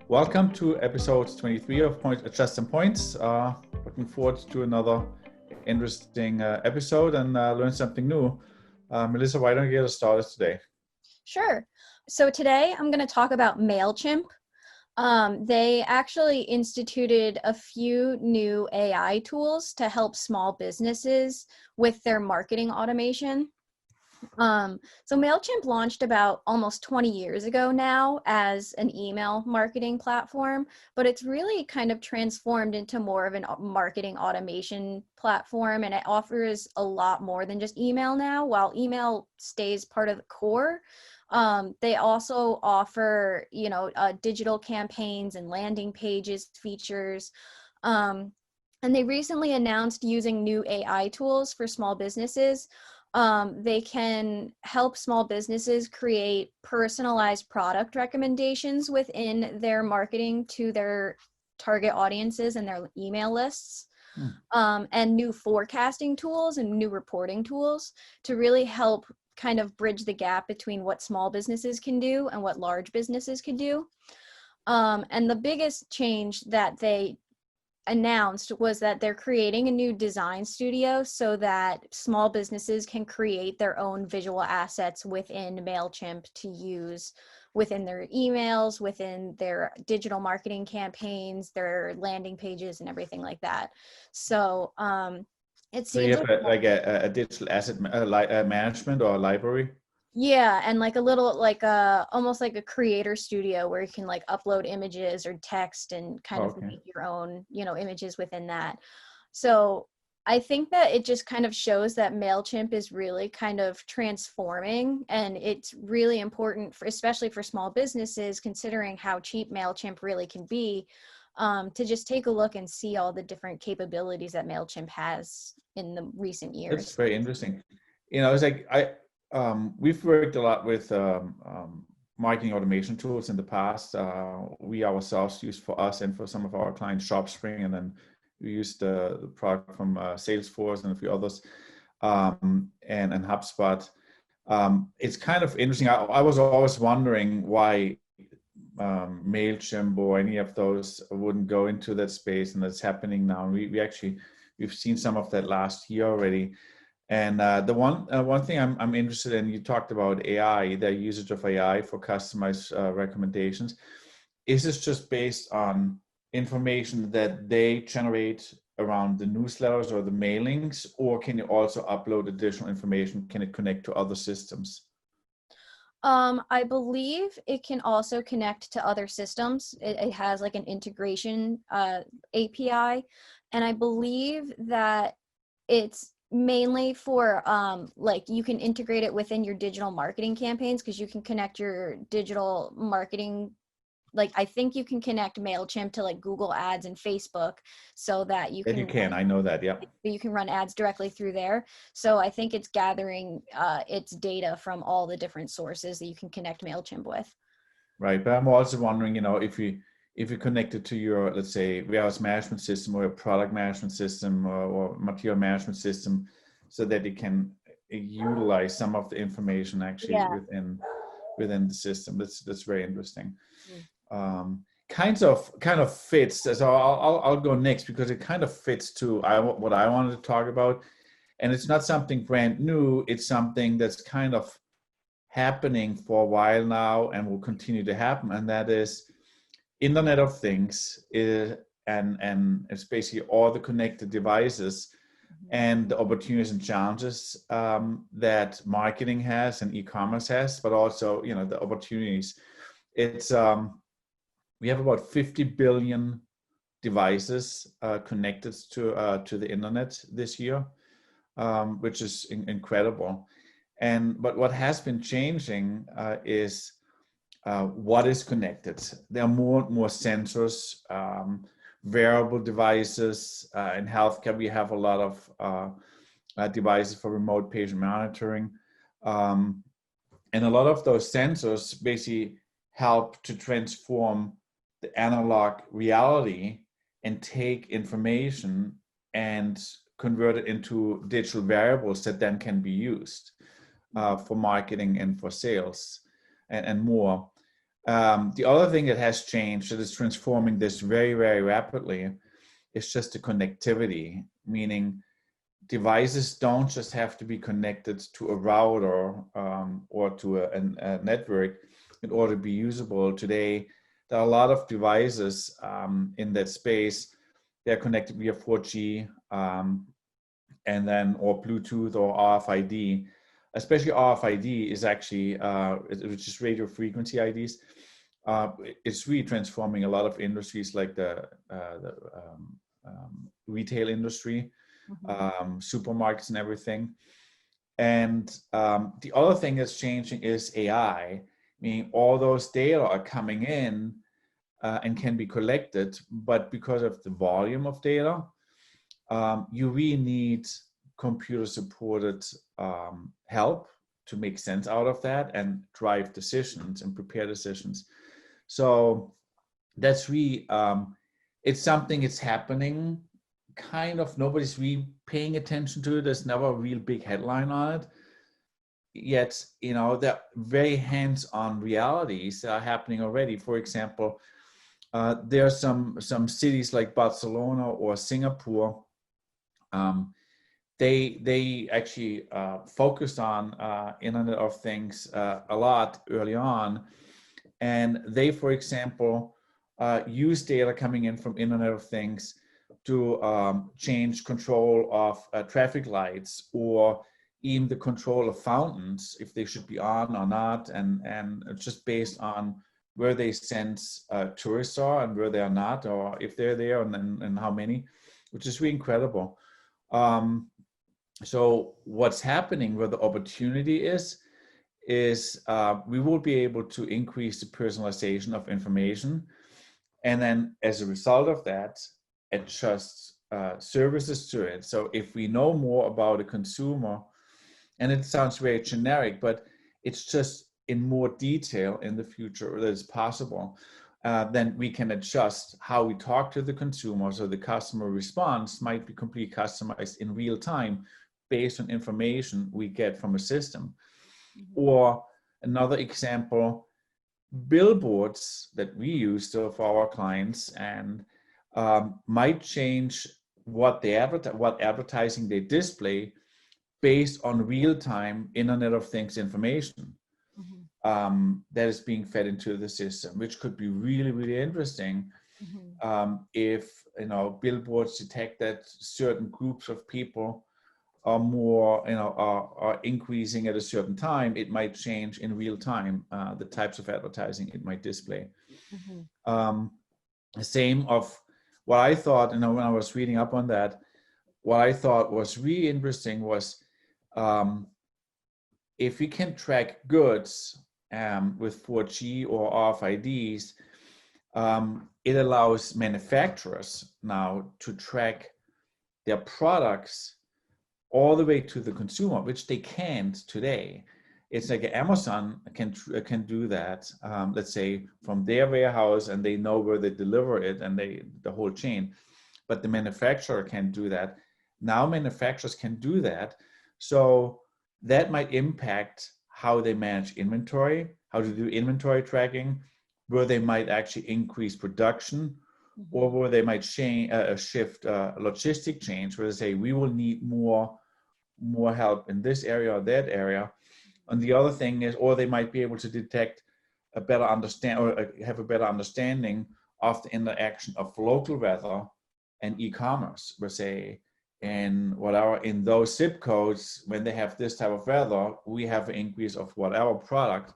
Welcome to episode 23 of Just and Points. Looking forward to another interesting episode and learn something new. Melissa, why don't you get us started today? Sure. So today I'm going to talk about Mailchimp. They actually instituted a few new AI tools to help small businesses with their marketing automation. So Mailchimp launched about almost 20 years ago now as an email marketing platform, but it's really kind of transformed into more of a marketing automation platform, and it offers a lot more than just email now. While email stays part of the core, they also offer, digital campaigns and landing pages features. And they recently announced using new AI tools for small businesses. They can help small businesses create personalized product recommendations within their marketing to their target audiences and their email lists, and new forecasting tools and new reporting tools to really help kind of bridge the gap between what small businesses can do and what large businesses can do. And the biggest change that they announced was that they're creating a new design studio so that small businesses can create their own visual assets within Mailchimp to use within their emails, within their digital marketing campaigns, their landing pages, and everything like that. So it So you seems have a digital asset management or a library? Yeah, and like a little almost like a creator studio where you can like upload images or text and kind of Okay. make your own, images within that. So I think that it just kind of shows that Mailchimp is really kind of transforming, and it's really important for, especially for small businesses, considering how cheap Mailchimp really can be, to just take a look and see all the different capabilities that Mailchimp has in the recent That's years. very interesting. It's like we've worked a lot with marketing automation tools in the past. We ourselves use for us and for some of our clients ShopSpring, and then we used the product from Salesforce and a few others, and HubSpot. It's kind of interesting. I was always wondering why Mailchimp or any of those wouldn't go into that space, and that's happening now. We've seen some of that last year already. And the one thing I'm interested in, you talked about AI, the usage of AI for customized recommendations. Is this just based on information that they generate around the newsletters or the mailings, or can you also upload additional information? Can it connect to other systems? I believe it can also connect to other systems. It has like an integration API, and I believe that it's mainly for like you can integrate it within your digital marketing campaigns, because you can connect your digital marketing, like I think you can connect Mailchimp to like Google Ads and Facebook so that you That you can can, I know that, yeah. run ads directly through there. So I think it's gathering its data from all the different sources that you can connect Mailchimp with. Right, but I'm also wondering, if you connect it to your, let's say, warehouse management system or a product management system or material management system, so that it can utilize some of the information actually Yeah. within the system. That's very interesting. Mm. Kind of fits. So I'll go next because it kind of fits to what I wanted to talk about, and it's not something brand new. It's something that's kind of happening for a while now and will continue to happen, and that is Internet of Things, and it's basically all the connected devices and the opportunities and challenges that marketing has and e-commerce has, but also the opportunities. It's we have about 50 billion devices connected to the internet this year, which is incredible. But what has been changing is what is connected. There are more and more sensors, wearable devices. In healthcare, we have a lot of devices for remote patient monitoring. And a lot of those sensors basically help to transform the analog reality and take information and convert it into digital variables that then can be used for marketing and for sales and more. The other thing that has changed, that is transforming this very, very rapidly, is just the connectivity, meaning devices don't just have to be connected to a router or to a network in order to be usable. Today, there are a lot of devices in that space. They're connected via 4G and then or Bluetooth or RFID. Especially RFID is actually, which is radio frequency IDs. It's really transforming a lot of industries like the retail industry, supermarkets and everything. And the other thing that's changing is AI, meaning all those data are coming in and can be collected, but because of the volume of data, you really need computer supported help to make sense out of that and drive decisions and prepare decisions. So that's really, it's something that's happening, kind of, nobody's really paying attention to it. There's never a real big headline on it. Yet, there are very hands-on realities that are happening already. For example, there are some cities like Barcelona or Singapore. They actually focused on Internet of Things a lot early on, and they, for example, use data coming in from Internet of Things to change control of traffic lights, or even the control of fountains, if they should be on or not, and just based on where they sense tourists are and where they are not, or if they're there and how many, which is really incredible. So what's happening, where the opportunity is we will be able to increase the personalization of information, and then as a result of that, adjust services to it. So if we know more about a consumer, and it sounds very generic, but it's just in more detail in the future that is possible, then we can adjust how we talk to the consumer. So the customer response might be completely customized in real time based on information we get from a system. Or another example, billboards that we use for our clients, and might change what advertising they display based on real-time Internet of Things information that is being fed into the system, which could be really, really interesting. If billboards detect that certain groups of people are more, are increasing at a certain time, it might change in real time the types of advertising it might display. Same of what I thought, when I was reading up on that, what I thought was really interesting was if we can track goods with 4G or RFIDs, it allows manufacturers now to track their products all the way to the consumer, which they can't today. It's like Amazon can do that, let's say from their warehouse, and they know where they deliver it, and the whole chain. But the manufacturer can't do that. Now manufacturers can do that. So that might impact how they manage inventory, how to do inventory tracking, where they might actually increase production, or where they might shift logistic change, where they say we will need more help in this area or that area. And the other thing is, or they might be able to detect a better have a better understanding of the interaction of local weather and e-commerce, where say in those zip codes, when they have this type of weather, we have an increase of whatever product.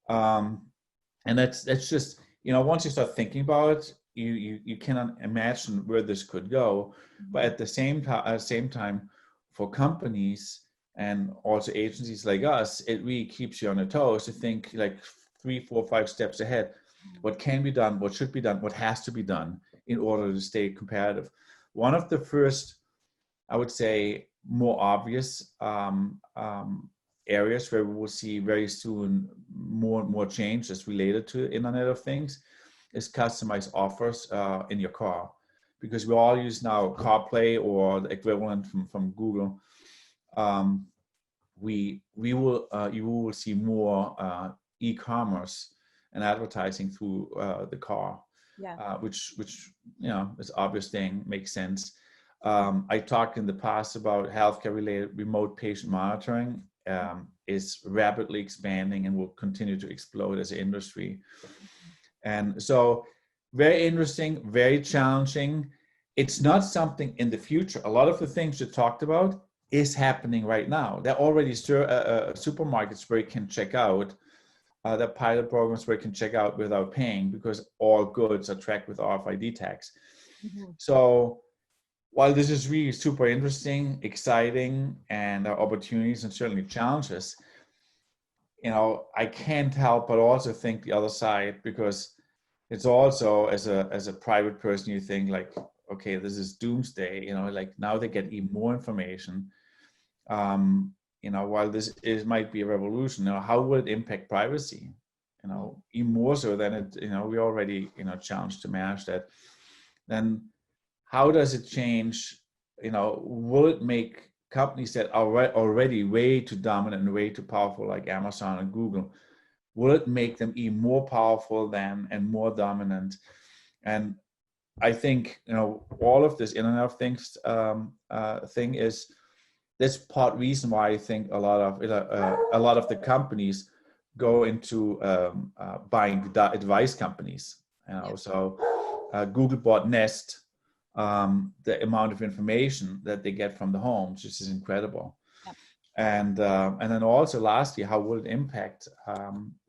And that's just, once you start thinking about it, you cannot imagine where this could go. But at the same time, for companies and also agencies like us, it really keeps you on your toes to think like 3, 4, 5 steps ahead. What can be done? What should be done? What has to be done in order to stay competitive? One of the first, I would say, more obvious areas where we will see very soon more and more changes related to Internet of Things is customized offers in your car, because we all use now CarPlay or the equivalent from Google. You will see more e-commerce and advertising through the car, Yeah. which is obvious thing, makes sense. I talked in the past about healthcare related remote patient monitoring is rapidly expanding and will continue to explode as an industry. And so very interesting, very challenging. It's not something in the future. A lot of the things you talked about is happening right now. There are already supermarkets where you can check out. There are pilot programs where you can check out without paying because all goods are tracked with RFID tags. Mm-hmm. So while this is really super interesting, exciting, and opportunities and certainly challenges, I can't help but also think the other side, because it's also as a private person, you think like, okay, this is doomsday, like now they get even more information. While this might be a revolution, how will it impact privacy? Even more so than it, we already, challenged to manage that. Then how does it change? Will it make companies that are already way too dominant and way too powerful, like Amazon and Google, will it make them even more powerful than and more dominant? And I think all of this Internet of Things thing is this part reason why I think a lot of the companies go into buying advice companies. So Google bought Nest. The amount of information that they get from the homes just is incredible. Yep. And then also lastly, how will it impact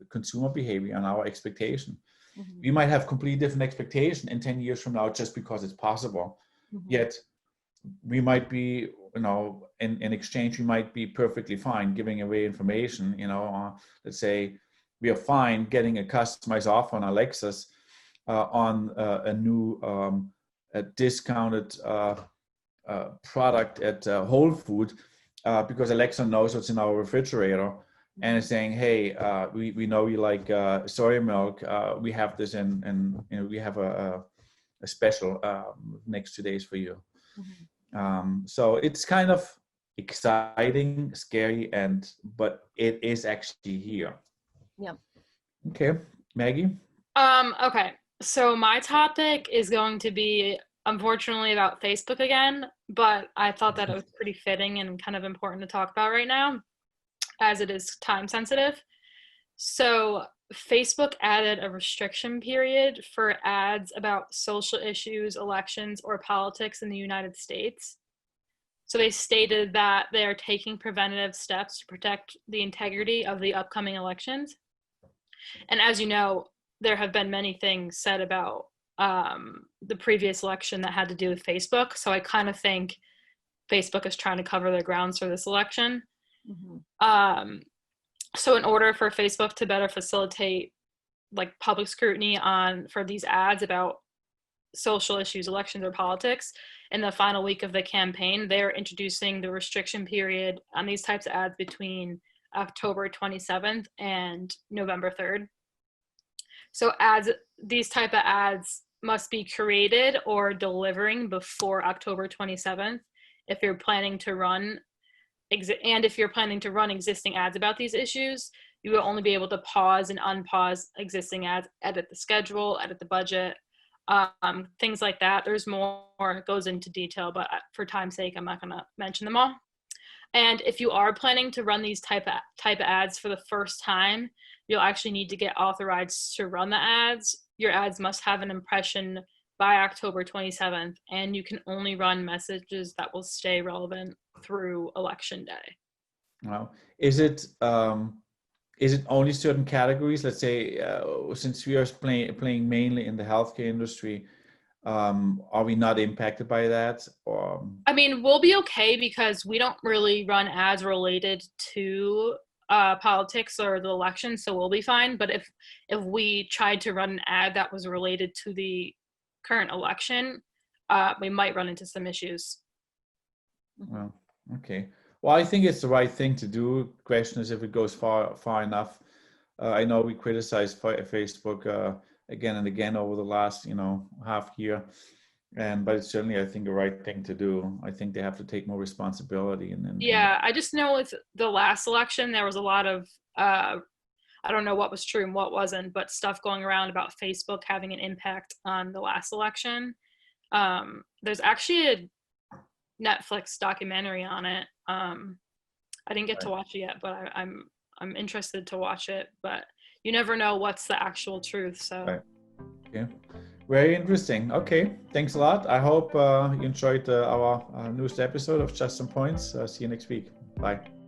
consumer behavior and our expectation? Mm-hmm. We might have completely different expectation in 10 years from now just because it's possible. Mm-hmm. Yet we might be, in exchange, we might be perfectly fine giving away information. Let's say we are fine getting a customized offer on Alexa's on a new a discounted product at Whole Food because Alexa knows what's in our refrigerator and is saying, hey, we know you like soya milk. We have this and we have a special next 2 days for you. Mm-hmm. So it's kind of exciting, scary, but it is actually here. Yeah. Okay, Maggie? Okay. So my topic is going to be, unfortunately, about Facebook again, but I thought that it was pretty fitting and kind of important to talk about right now, as it is time sensitive. So Facebook added a restriction period for ads about social issues, elections, or politics in the United States. So they stated that they are taking preventative steps to protect the integrity of the upcoming elections. And as you know, there have been many things said about the previous election that had to do with Facebook. So I kind of think Facebook is trying to cover their grounds for this election. Mm-hmm. So in order for Facebook to better facilitate like public scrutiny for these ads about social issues, elections, or politics, in the final week of the campaign, they're introducing the restriction period on these types of ads between October 27th and November 3rd. So these type of ads must be created or delivering before October 27th if you're planning to run existing ads about these issues. You will only be able to pause and unpause existing ads, edit the schedule, edit the budget, things like that. There's more, it goes into detail, but for time's sake, I'm not going to mention them all. And if you are planning to run these type of ads for the first time, you'll actually need to get authorized to run the ads. Your ads must have an impression by October 27th, and you can only run messages that will stay relevant through election day. Wow. Is it only certain categories? Let's say, since we are playing mainly in the healthcare industry, are we not impacted by that? Or I mean, we'll be okay because we don't really run ads related to politics or the election, so we'll be fine. But if we tried to run an ad that was related to the current election, we might run into some issues. Well, okay. Well, I think it's the right thing to do. Question is if it goes far enough. I know we criticized Facebook again and again over the last half year, but it's certainly, I think, the right thing to do. I think they have to take more responsibility. Yeah, I just know with the last election there was a lot of I don't know what was true and what wasn't, but stuff going around about Facebook having an impact on the last election. There's actually a Netflix documentary on it. I didn't get to watch it yet, but I'm interested to watch it. But you never know what's the actual truth. So. Right. Okay. Very interesting. Okay, thanks a lot. I hope you enjoyed our newest episode of Just Some Points. See you next week. Bye.